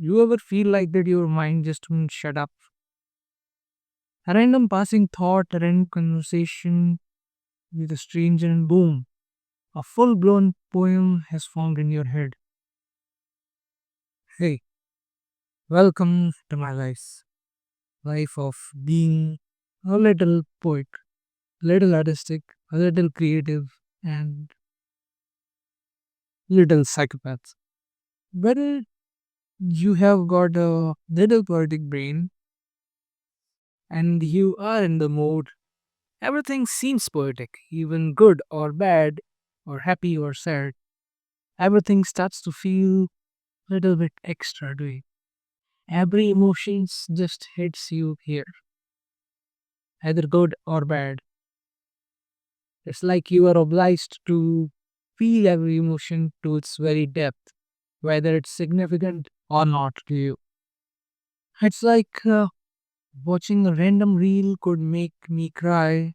You ever feel like that your mind just won't shut up? A random passing thought, a random conversation with a stranger, and boom, a full blown poem has formed in your head. Hey, welcome to my life of being a little poet, little artistic, a little creative, and little psychopath. Whether you have got a little poetic brain and you are in the mood, everything seems poetic, even good or bad, or happy or sad. Everything starts to feel a little bit extra doing. Every emotions just hits you here, either good or bad. It's like you are obliged to feel every emotion to its very depth, whether it's significant or not to you. It's like watching a random reel could make me cry,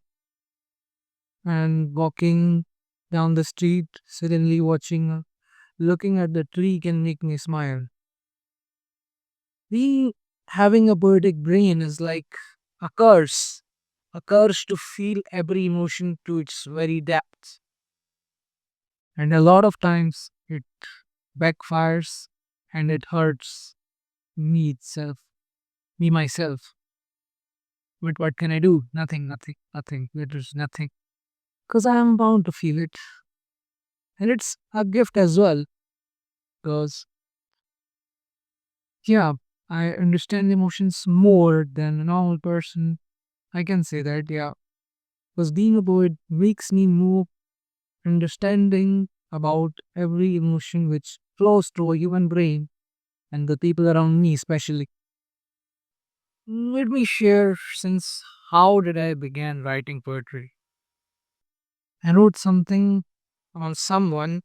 and walking down the street, suddenly looking at the tree can make me smile. Being having a poetic brain is like a curse, a curse to feel every emotion to its very depth. And a lot of times it backfires and it hurts me myself. But what can I do? Nothing. There's nothing. Because I am bound to feel it. And it's a gift as well. Because, yeah, I understand emotions more than a normal person. I can say that, yeah. Because being a poet makes me more understanding about every emotion which flows through a human brain and the people around me, especially. Let me share since how did I begin writing poetry. I wrote something on someone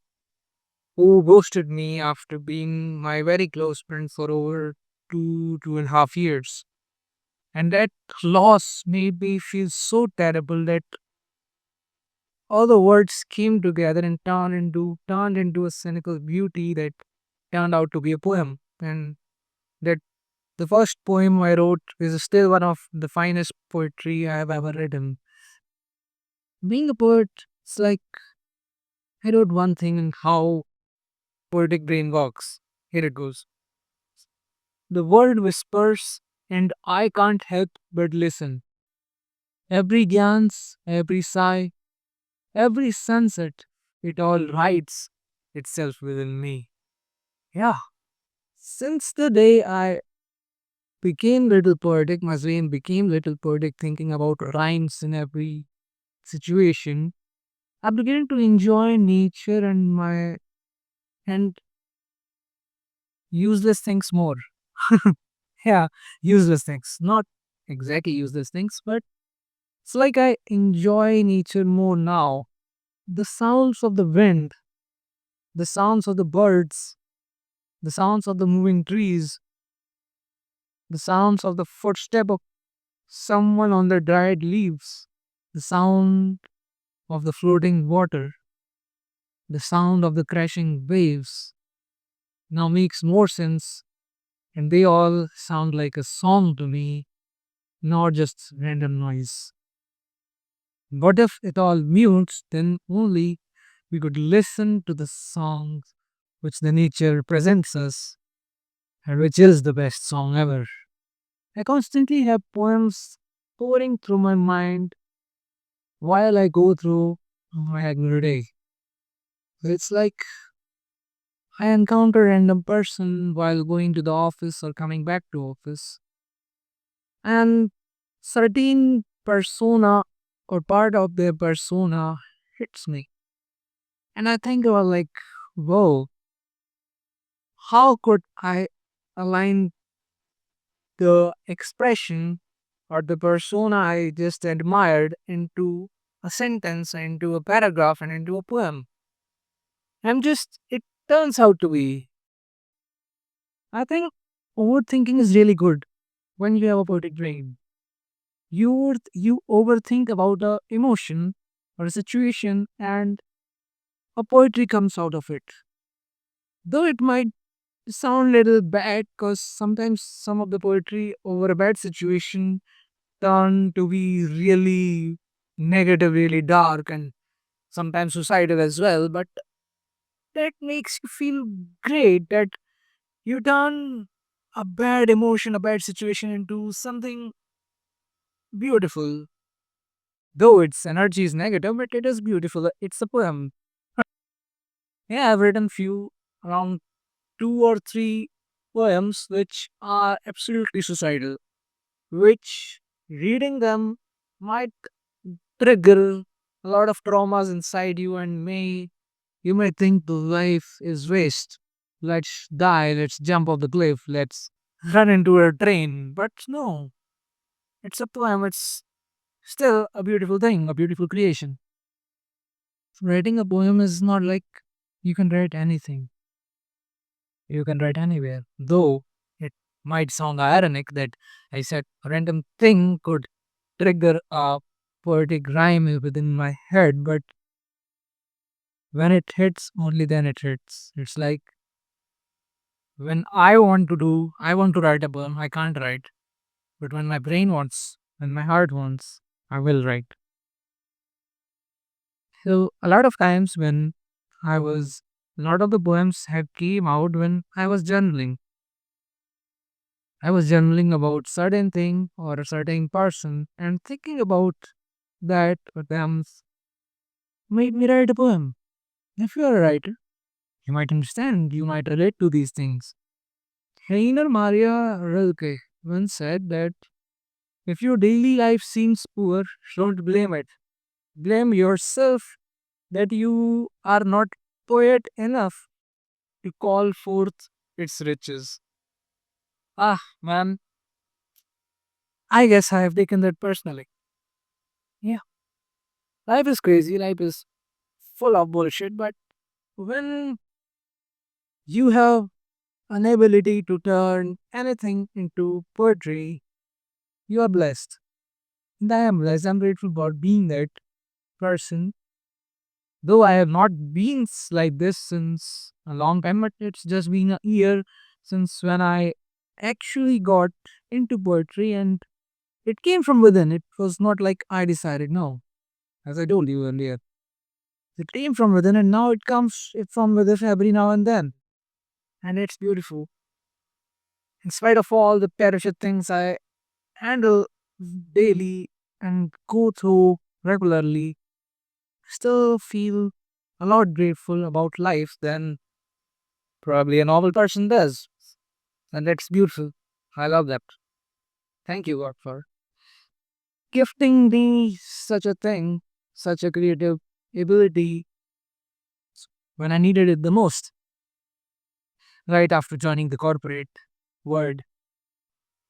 who ghosted me after being my very close friend for over 2.5 years. And that loss made me feel so terrible that all the words came together and turned into a cynical beauty that turned out to be a poem. And that the first poem I wrote is still one of the finest poetry I have ever written. Being a poet, it's like I wrote one thing and how poetic brain works. Here it goes. The world whispers, and I can't help but listen. Every glance, every sigh, every sunset, it all writes itself within me. Yeah. Since the day I became little poetic, my brain became little poetic thinking about rhymes in every situation. I'm beginning to enjoy nature and useless things more. Yeah, useless things. Not exactly useless things, but it's like I enjoy nature more now. The sounds of the wind, the sounds of the birds, the sounds of the moving trees, the sounds of the footstep of someone on the dried leaves, the sound of the floating water, the sound of the crashing waves now makes more sense, and they all sound like a song to me, not just random noise. What if it all mutes, then only we could listen to the songs which the nature presents us, and which is the best song ever. I constantly have poems pouring through my mind while I go through my regular day. It's like I encounter a random person while going to the office or coming back to office, and certain persona or part of their persona hits me. And I think about like, whoa, how could I align the expression or the persona I just admired into a sentence, into a paragraph, and into a poem? It turns out to be. I think overthinking is really good when you have a poetic brain. You overthink about a emotion or a situation, and a poetry comes out of it. Though it might sound little bad because sometimes some of the poetry over a bad situation turn to be really negative, really dark, and sometimes suicidal as well. But that makes you feel great that you turn a bad emotion, a bad situation into something beautiful. Though its energy is negative, but it is beautiful. It's a poem. Yeah, I've written few around two or three poems which are absolutely suicidal, which reading them might trigger a lot of traumas inside you and you may think the life is waste. Let's die, let's jump off the cliff, let's run into a train. But no, it's a poem, it's still a beautiful thing, a beautiful creation. Writing a poem is not like you can write anything. You can write anywhere. Though it might sound ironic that I said a random thing could trigger a poetic rhyme within my head, but when it hits, only then it hits. It's like when I want to write a poem, I can't write. But when my brain wants, when my heart wants, I will write. So a lot of times when a lot of the poems have came out when I was journaling. I was journaling about certain thing or a certain person and thinking about that or them made me write a poem. If you are a writer, you might understand, you might relate to these things. Rainer Maria Rilke once said that if your daily life seems poor, don't blame it. Blame yourself that you are not poet enough to call forth its riches. Ah, man, I guess I have taken that personally. Yeah, life is crazy, life is full of bullshit, but when you have an ability to turn anything into poetry, you are blessed. And I am blessed. I'm grateful for being that person. Though I have not been like this since a long time, but it's just been a year since when I actually got into poetry and it came from within. It was not like I decided, no, as I told you earlier. It came from within and now it comes from within every now and then. And it's beautiful. In spite of all the perishing things I handle daily and go through regularly, still feel a lot grateful about life than probably a normal person does. And that's beautiful. I love that. Thank you, God, for gifting me such a thing, such a creative ability when I needed it the most, right after joining the corporate world.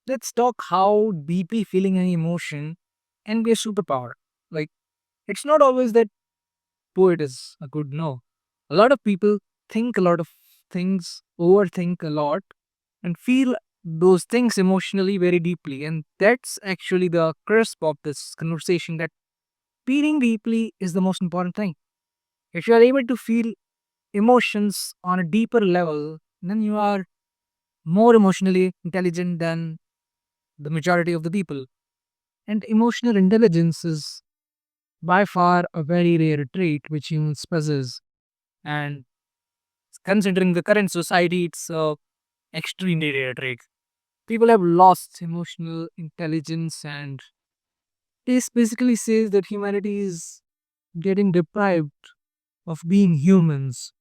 Let's talk how deeply feeling an emotion can be a superpower. Like, it's not always that poet is a good no. A lot of people think a lot of things, overthink a lot, and feel those things emotionally very deeply. And that's actually the crisp of this conversation that feeling deeply is the most important thing. If you are able to feel emotions on a deeper level, then you are more emotionally intelligent than the majority of the people. And emotional intelligence is by far a very rare trait which humans possess. And considering the current society, it's a extremely rare trait. People have lost emotional intelligence, and this basically says that humanity is getting deprived of being humans.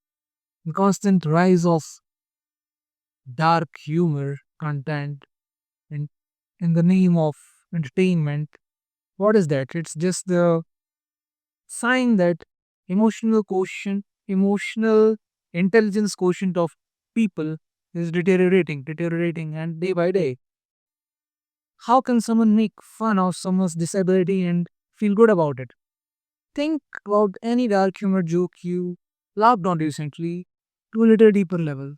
The constant rise of dark humor content in, in the name of entertainment. What is that? It's just the sign that emotional intelligence quotient of people is deteriorating, and day by day. How can someone make fun of someone's disability and feel good about it? Think about any dark humor joke you laughed on recently to a little deeper level.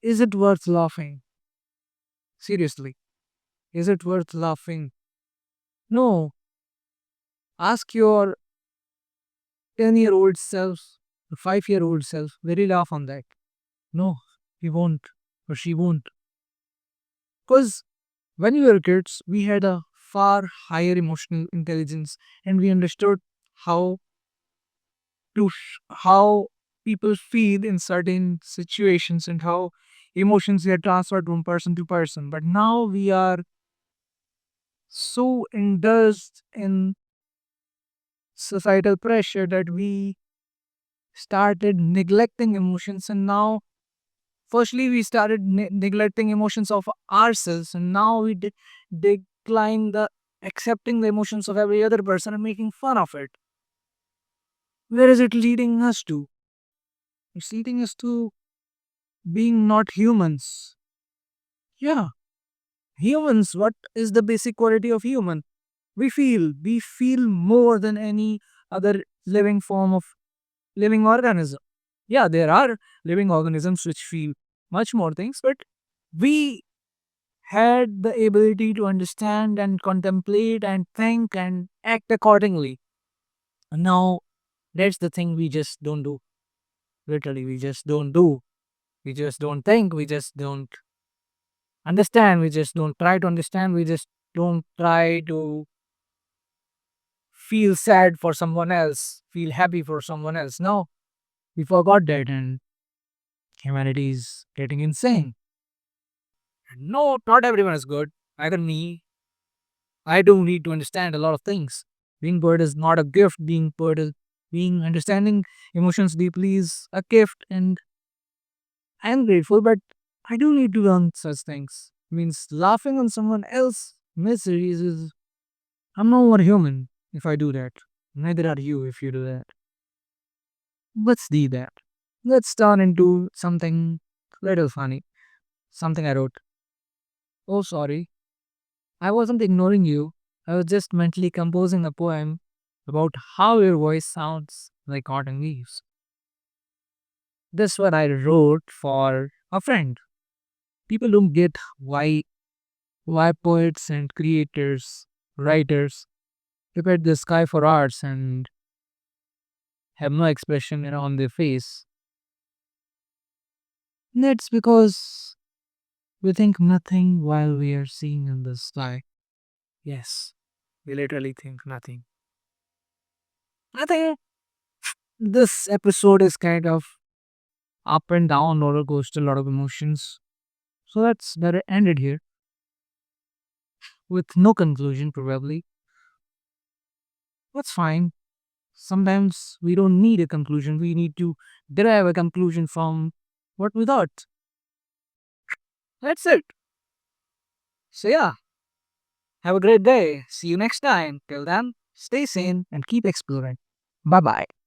Is it worth laughing? Seriously, is it worth laughing? No. Ask your 10-year-old self, or 5-year-old self, will you laugh on that? No. he won't or she won't. Because when we were kids, we had a far higher emotional intelligence and we understood how how people feel in certain situations and how emotions get transferred from person to person. But now we are so indulged in societal pressure that we started neglecting emotions, and now firstly we started neglecting emotions of ourselves, and now we decline the accepting the emotions of every other person and making fun of it. Where is it leading us to? It's leading us to being not humans. Yeah, humans, what is the basic quality of human? We feel more than any other living form of living organism. Yeah, there are living organisms which feel much more things, but we had the ability to understand and contemplate and think and act accordingly. And now that's the thing we just don't do. Literally, we just don't do. We just don't think. We just don't understand. We just don't try to understand. We just don't try to feel sad for someone else, feel happy for someone else. No, we forgot that, and humanity is getting insane. And no, not everyone is good. Either me, I do need to understand a lot of things. Being poet is not a gift. Being understanding emotions deeply is a gift, and I am grateful. But I do need to learn such things. Means laughing on someone else's miseries is. I'm no more human if I do that. Neither are you if you do that. Let's do that. Let's turn into something little funny. Something I wrote. Oh, sorry. I wasn't ignoring you. I was just mentally composing a poem about how your voice sounds like autumn leaves. This one I wrote for a friend. People don't get why poets and creators, writers look at the sky for hours and have no expression on their face. That's because we think nothing while we are seeing in the sky. Yes, we literally think nothing. I think this episode is kind of up and down roller coaster, a lot of emotions. So that's that it ended here with no conclusion, probably. That's fine. Sometimes we don't need a conclusion. We need to derive a conclusion from what we thought. That's it. So yeah, have a great day. See you next time. Till then, stay sane and keep exploring. Bye bye.